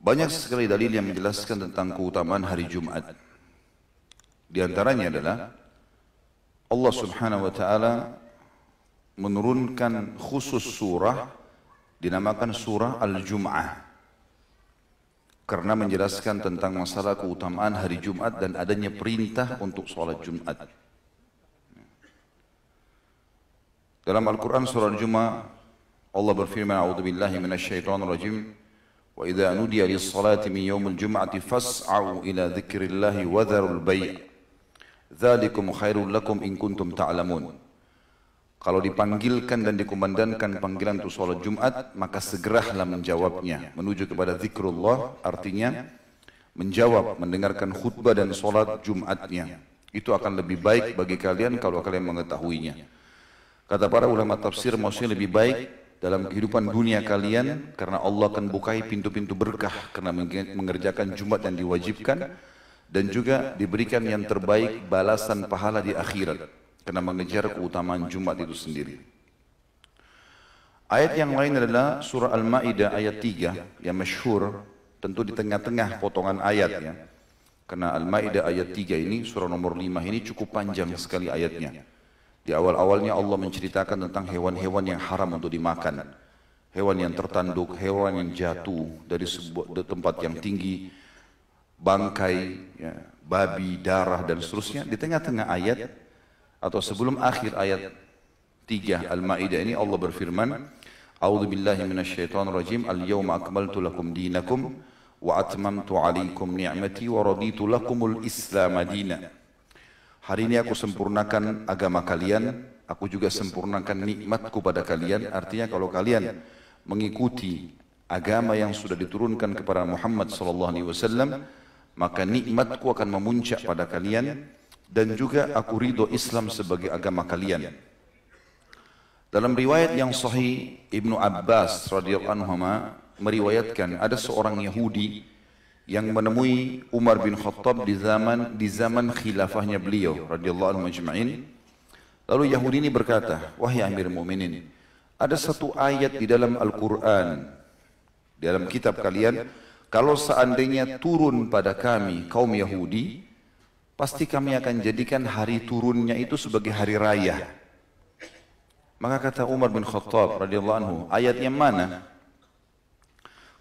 Banyak sekali dalil yang menjelaskan tentang keutamaan hari Jumat. Di antaranya adalah Allah Subhanahu wa taala menurunkan khusus surah dinamakan surah Al-Jum'ah karena menjelaskan tentang masalah keutamaan hari Jumat dan adanya perintah untuk sholat Jumat. Dalam Al-Quran surah Al-Jum'ah Allah berfirman, "A'udzubillahi minasyaitonirrajim. Wa idza nudiya lis-salati min yaumil jum'ati fas'au ila dzikrillahi wa dzarul bai'. Dzalikum khairul lakum in kuntum ta'lamun." Kalau dipanggilkan dan dikumandangkan panggilan untuk sholat Jumat, maka segeralah menjawabnya. Menuju kepada zikrullah, artinya menjawab, mendengarkan khutbah dan sholat Jumatnya. Itu akan lebih baik bagi kalian kalau kalian mengetahuinya. Kata para ulama tafsir, maksudnya lebih baik dalam kehidupan dunia kalian, karena Allah akan bukai pintu-pintu berkah karena mengerjakan Jumat yang diwajibkan, dan juga diberikan yang terbaik balasan pahala di akhirat karena mengejar keutamaan Jumat itu sendiri. Ayat yang lain adalah surah Al-Ma'idah ayat 3 yang masyhur, tentu di tengah-tengah potongan ayat ya. Karena Al-Ma'idah ayat 3 ini, surah nomor 5 ini cukup panjang sekali ayatnya. Di awal-awalnya Allah menceritakan tentang hewan-hewan yang haram untuk dimakan. Hewan yang tertanduk, hewan yang jatuh dari sebuah tempat yang tinggi, bangkai, ya, babi, darah dan seterusnya. Di tengah-tengah ayat atau sebelum akhir ayat 3 Al-Ma'idah ini Allah berfirman, "A'udzubillahi minasyaitonirrajim. Al-yawma akmaltu lakum dinakum wa atmamtu 'alaikum ni'mati wa raditu lakumul Islam madina." Hari ini aku sempurnakan agama kalian, aku juga sempurnakan nikmatku pada kalian. Artinya kalau kalian mengikuti agama yang sudah diturunkan kepada Muhammad SAW, maka nikmatku akan memuncak pada kalian, dan juga aku ridho Islam sebagai agama kalian. Dalam riwayat yang sahih, Ibnu Abbas radhiyallahu anhu meriwayatkan ada seorang Yahudi yang menemui Umar bin Khattab di zaman khilafahnya beliau radhiyallahu anhu majma'in. Lalu Yahudi ini berkata, "Wahai Amir Mu'minin, ada satu ayat di dalam Al-Quran, di dalam kitab kalian, kalau seandainya turun pada kami kaum Yahudi, pasti kami akan jadikan hari turunnya itu sebagai hari raya." Maka kata Umar bin Khattab radhiyallahu anhu, "Ayat yang mana?"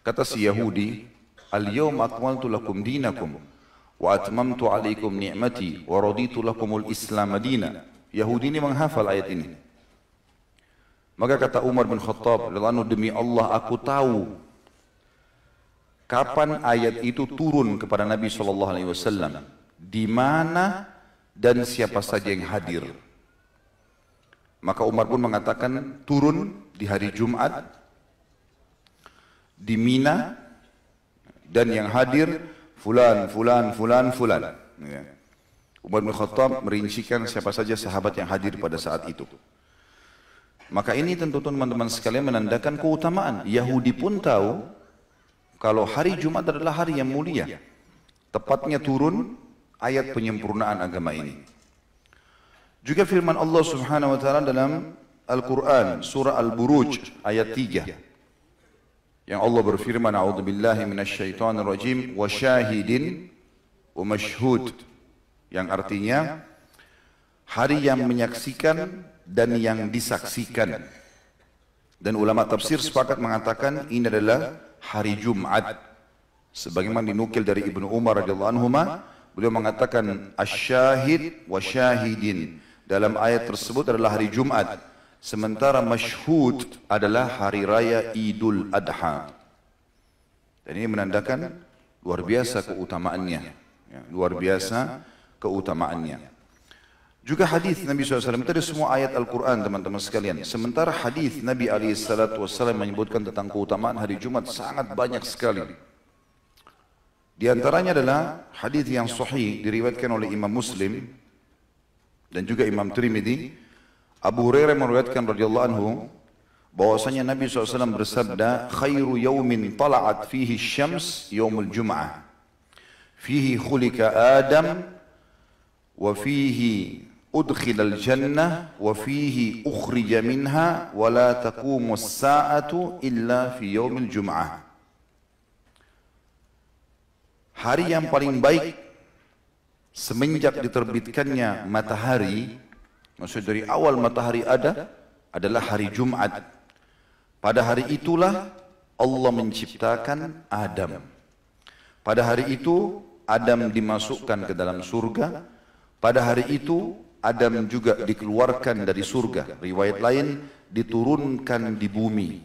Kata si Yahudi, "Al-yawma akmaltu lakum dinakum wa atmamtu 'alaikum ni'mati wa raditu lakumul Islam madina." Yahudi ini menghafal ayat ini. Maka kata Umar bin Khattab radhiyallahu anhu, "Demi Allah aku tahu kapan ayat itu turun kepada Nabi SAW, di mana dan siapa saja yang hadir." Maka Umar pun mengatakan turun di hari Jumat di Mina, dan yang hadir fulan, fulan, fulan, fulan. Umar bin Khattab merincikan siapa saja sahabat yang hadir pada saat itu. Maka ini tentu teman-teman sekalian menandakan keutamaan. Yahudi pun tahu kalau hari Jumat adalah hari yang mulia. Tepatnya turun ayat penyempurnaan agama ini. Juga firman Allah Subhanahu wa taala dalam Al-Quran surah Al-Buruj ayat 3 yang Allah berfirman, "A'udzubillahi minasyaitonirrajim wa syahidin wa mashhud," yang artinya hari yang menyaksikan dan yang disaksikan. Dan ulama tafsir sepakat mengatakan ini adalah hari Jumat. Sebagaimana dinukil dari Ibnu Umar radhiyallahu anhu, beliau mengatakan asyahid wa syahidin. Dalam ayat tersebut adalah hari Jumat. Sementara masyhud adalah hari raya Idul Adha. Dan ini menandakan luar biasa keutamaannya. Ya, luar biasa keutamaannya. Juga hadis Nabi SAW, tadi semua ayat Al-Quran teman-teman sekalian. Sementara hadis Nabi SAW menyebutkan tentang keutamaan hari Jumat sangat banyak sekali. Di antaranya adalah hadis yang sahih diriwayatkan oleh Imam Muslim dan juga Imam Tirmidzi. Abu Hurairah meriwayatkan radhiyallahu anhu bahwasanya Nabi SAW bersabda, "Khairu yaumin tala'at fihi syams yaumul jum'ah. Fihi khulika Adam wa fihi udkhilal jannah wa fihi ukhrija minha wa la taqumu as-sa'atu illa fi yaumil jum'ah." hari yang paling baik semenjak diterbitkannya matahari, maksud dari awal matahari ada, adalah hari Jumat. Pada hari itulah Allah menciptakan Adam. Pada hari itu Adam dimasukkan ke dalam surga. Pada hari itu Adam juga dikeluarkan dari surga. Riwayat lain diturunkan di bumi.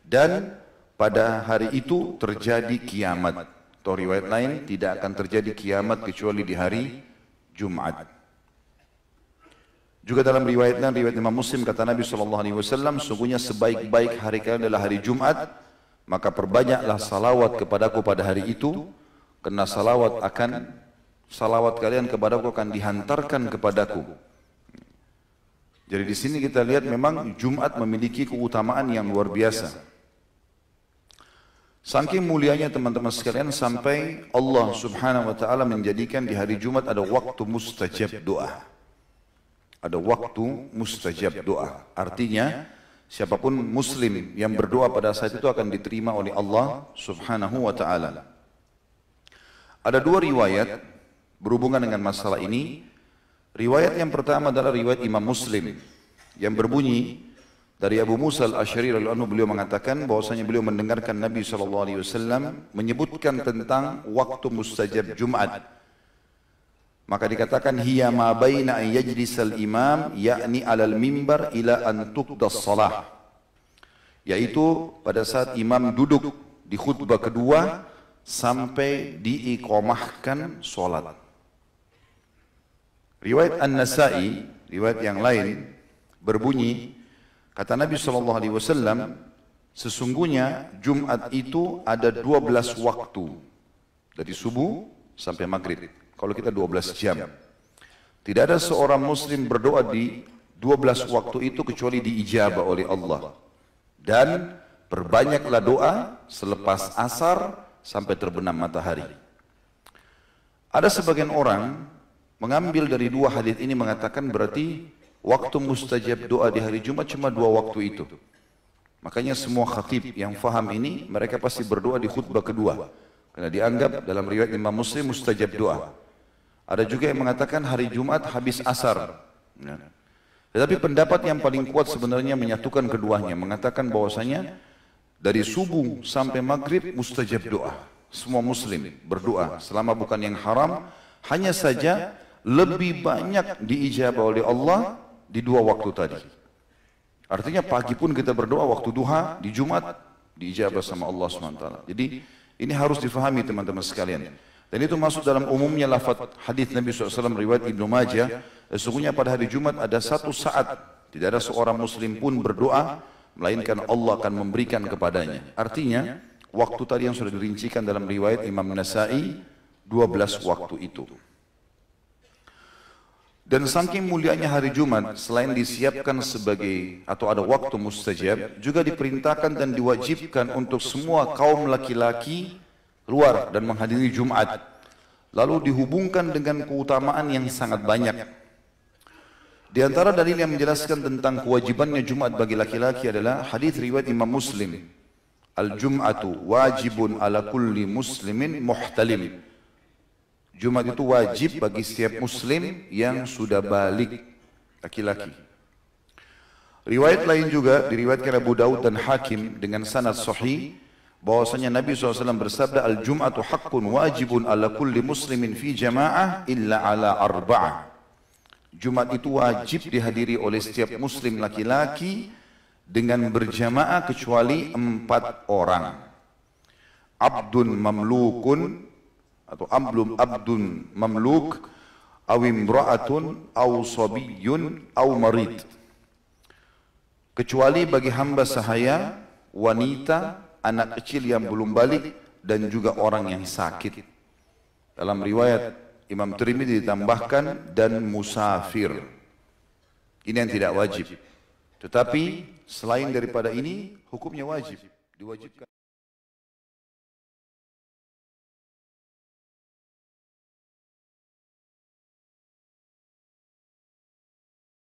Dan pada hari itu terjadi kiamat. Atau riwayat lain tidak akan terjadi kiamat kecuali di hari Jumat. Juga dalam riwayat Imam Muslim kata Nabi SAW, sungguhnya sebaik-baik hari kalian adalah hari Jumat, maka perbanyaklah salawat kepadaku pada hari itu, karena salawat kalian kepadaku akan dihantarkan kepadaku. Jadi di sini kita lihat memang Jumat memiliki keutamaan yang luar biasa. Saking mulianya teman-teman sekalian sampai Allah Subhanahu wa taala menjadikan di hari Jumat ada waktu mustajab doa. Ada waktu mustajab doa. Artinya siapapun muslim yang berdoa pada saat itu akan diterima oleh Allah Subhanahu wa taala. Ada dua riwayat berhubungan dengan masalah ini. Riwayat yang pertama adalah riwayat Imam Muslim yang berbunyi dari Abu Musa al-Asy'ari radhiyallahu anhu, beliau mengatakan bahwasanya beliau mendengarkan Nabi SAW menyebutkan tentang waktu mustajab Jumat. Maka dikatakan hiya ma baina an yajlisal imam yakni alal mimbar ila an tuqdas salah. Yaitu pada saat imam duduk di khutbah kedua sampai diiqamahkan salat. Riwayat An-Nasa'i, riwayat yang lain berbunyi, kata Nabi SAW, sesungguhnya Jumat itu ada 12 waktu. Dari subuh sampai maghrib. Kalau kita 12 jam. Tidak ada seorang muslim berdoa di 12 waktu itu kecuali diijabah oleh Allah. Dan perbanyaklah doa selepas asar sampai terbenam matahari. Ada sebagian orang mengambil dari dua hadis ini mengatakan berarti waktu mustajab doa di hari Jumat cuma dua waktu itu. Makanya semua khatib yang faham ini, mereka pasti berdoa di khutbah kedua. Karena dianggap dalam riwayat Imam Muslim mustajab doa. Ada juga yang mengatakan hari Jumat habis asar. Tetapi pendapat yang paling kuat sebenarnya menyatukan keduanya. Mengatakan bahwasanya dari subuh sampai maghrib mustajab doa. Semua muslim berdoa selama bukan yang haram. Hanya saja lebih banyak diijabah oleh Allah di dua waktu tadi. Artinya pagi pun kita berdoa waktu duha, di Jumat diijabah sama Allah SWT. Jadi ini harus difahami teman-teman sekalian. Dan itu masuk dalam umumnya lafaz hadis Nabi SAW riwayat Ibnu Majah. Sesungguhnya pada hari Jumat ada satu saat tidak ada seorang muslim pun berdoa melainkan Allah akan memberikan kepadanya. Artinya waktu tadi yang sudah dirincikan dalam riwayat Imam Nasa'i 12 waktu itu. Dan saking mulianya hari Jumat, selain disiapkan sebagai atau ada waktu mustajab, juga diperintahkan dan diwajibkan untuk semua kaum laki-laki keluar dan menghadiri Jumat. Lalu dihubungkan dengan keutamaan yang sangat banyak. Di antara dalil yang menjelaskan tentang kewajibannya Jumat bagi laki-laki adalah hadis riwayat Imam Muslim. Al-Jum'atu wajibun ala kulli muslimin muhtalim. Jumat itu wajib bagi setiap muslim yang sudah balik laki-laki. Riwayat lain juga diriwayatkan Abu Daud dan Hakim dengan sanad sahih bahwasanya Nabi SAW bersabda al-jum'atu haqqun wajibun ala kulli muslimin fi jama'ah illa ala arba'ah. Jumat itu wajib dihadiri oleh setiap muslim laki-laki dengan berjamaah kecuali 4 orang. Abdun mamlukun atau abdun mamluk aw imra'atun aw sabiyyun aw marid. Kecuali bagi hamba sahaya, wanita, anak kecil yang belum balik dan juga orang yang sakit. Dalam riwayat Imam Tirmidzi ditambahkan dan musafir. Ini yang tidak wajib. Tetapi selain daripada ini hukumnya wajib, diwajibkan.